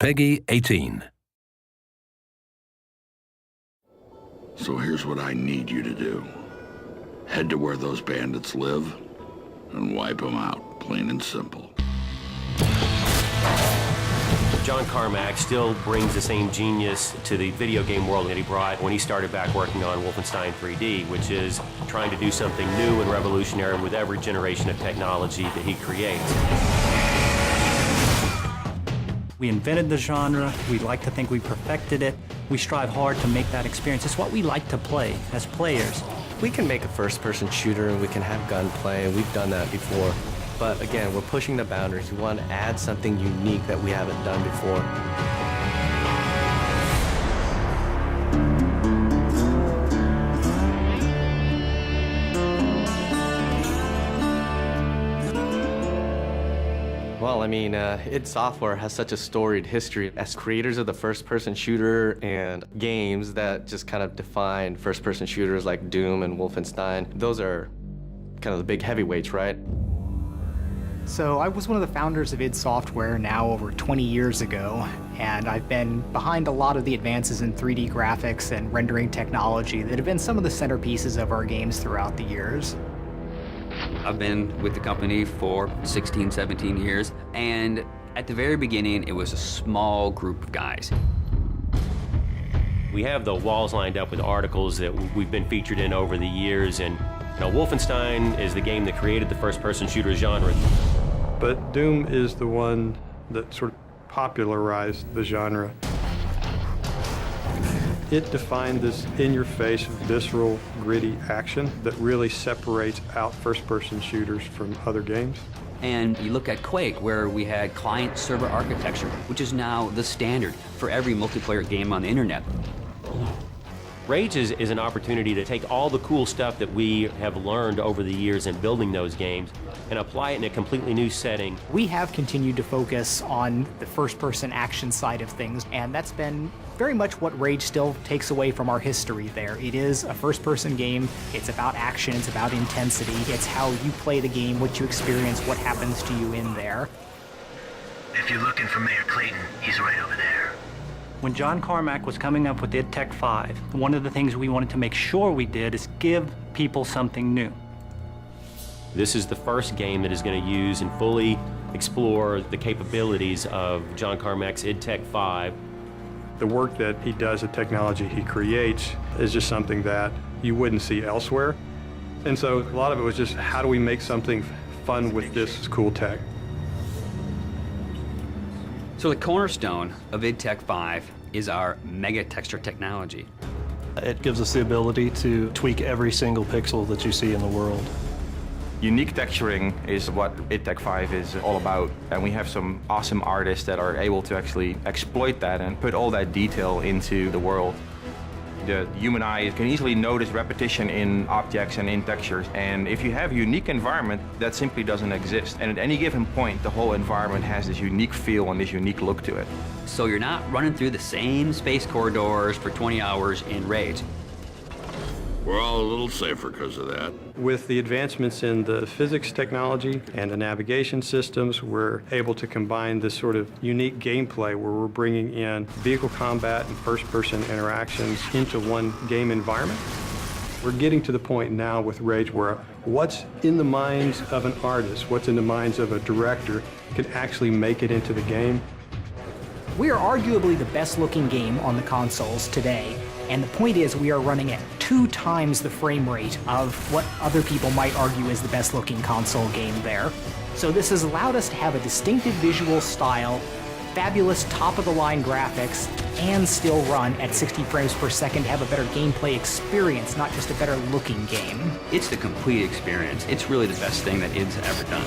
Peggy 18. So here's what I need you to do. Head to where those bandits live and wipe them out, plain and simple. John Carmack still brings the same genius to the video game world that he brought when he started back working on Wolfenstein 3D, which is trying to do something new and revolutionary with every generation of technology that he creates. We invented the genre. We like to think we perfected it. We strive hard to make that experience. It's what we like to play as players. We can make a first-person shooter and we can have gunplay, and we've done that before. But again, we're pushing the boundaries. We want to add something unique that we haven't done before. Well, I mean, id Software has such a storied history as creators of the first-person shooter and games that just kind of define first-person shooters like Doom and Wolfenstein. Those are kind of the big heavyweights, right? So I was one of the founders of id Software now over 20 years ago, and I've been behind a lot of the advances in 3D graphics and rendering technology that have been some of the centerpieces of our games throughout the years. I've been with the company for 16, 17 years, and at the very beginning, it was a small group of guys. We have the walls lined up with articles that we've been featured in over the years, and Wolfenstein is the game that created the first-person shooter genre. But Doom is the one that sort of popularized the genre. It defined this in-your-face, visceral, gritty action that really separates out first-person shooters from other games. And you look at Quake, where we had client-server architecture, which is now the standard for every multiplayer game on the internet. Rage is an opportunity to take all the cool stuff that we have learned over the years in building those games and apply it in a completely new setting. We have continued to focus on the first-person action side of things, and that's been very much what Rage still takes away from our history there. It is a first-person game. It's about action. It's about intensity. It's how you play the game, what you experience, what happens to you in there. If you're looking for Mayor Clayton, he's right over there. When John Carmack was coming up with id Tech 5, one of the things we wanted to make sure we did is give people something new. This is the first game that is going to use and fully explore the capabilities of John Carmack's id Tech 5. The work that he does, the technology he creates, is just something that you wouldn't see elsewhere. And so a lot of it was just, how do we make something fun with this cool tech? So the cornerstone of id Tech 5 is our mega texture technology. It gives us the ability to tweak every single pixel that you see in the world. Unique texturing is what id Tech 5 is all about, and we have some awesome artists that are able to actually exploit that and put all that detail into the world. The human eye can easily notice repetition in objects and in textures, and if you have a unique environment, that simply doesn't exist. And at any given point, the whole environment has this unique feel and this unique look to it. So you're not running through the same space corridors for 20 hours in Rage. We're all a little safer because of that. With the advancements in the physics technology and the navigation systems, we're able to combine this sort of unique gameplay where we're bringing in vehicle combat and first-person interactions into one game environment. We're getting to the point now with Rage where what's in the minds of an artist, what's in the minds of a director, can actually make it into the game. We are arguably the best-looking game on the consoles today, and the point is we are running at 2 times the frame rate of what other people might argue is the best-looking console game there. So this has allowed us to have a distinctive visual style, fabulous top-of-the-line graphics, and still run at 60 frames per second to have a better gameplay experience, not just a better-looking game. It's the complete experience. It's really the best thing that id's ever done.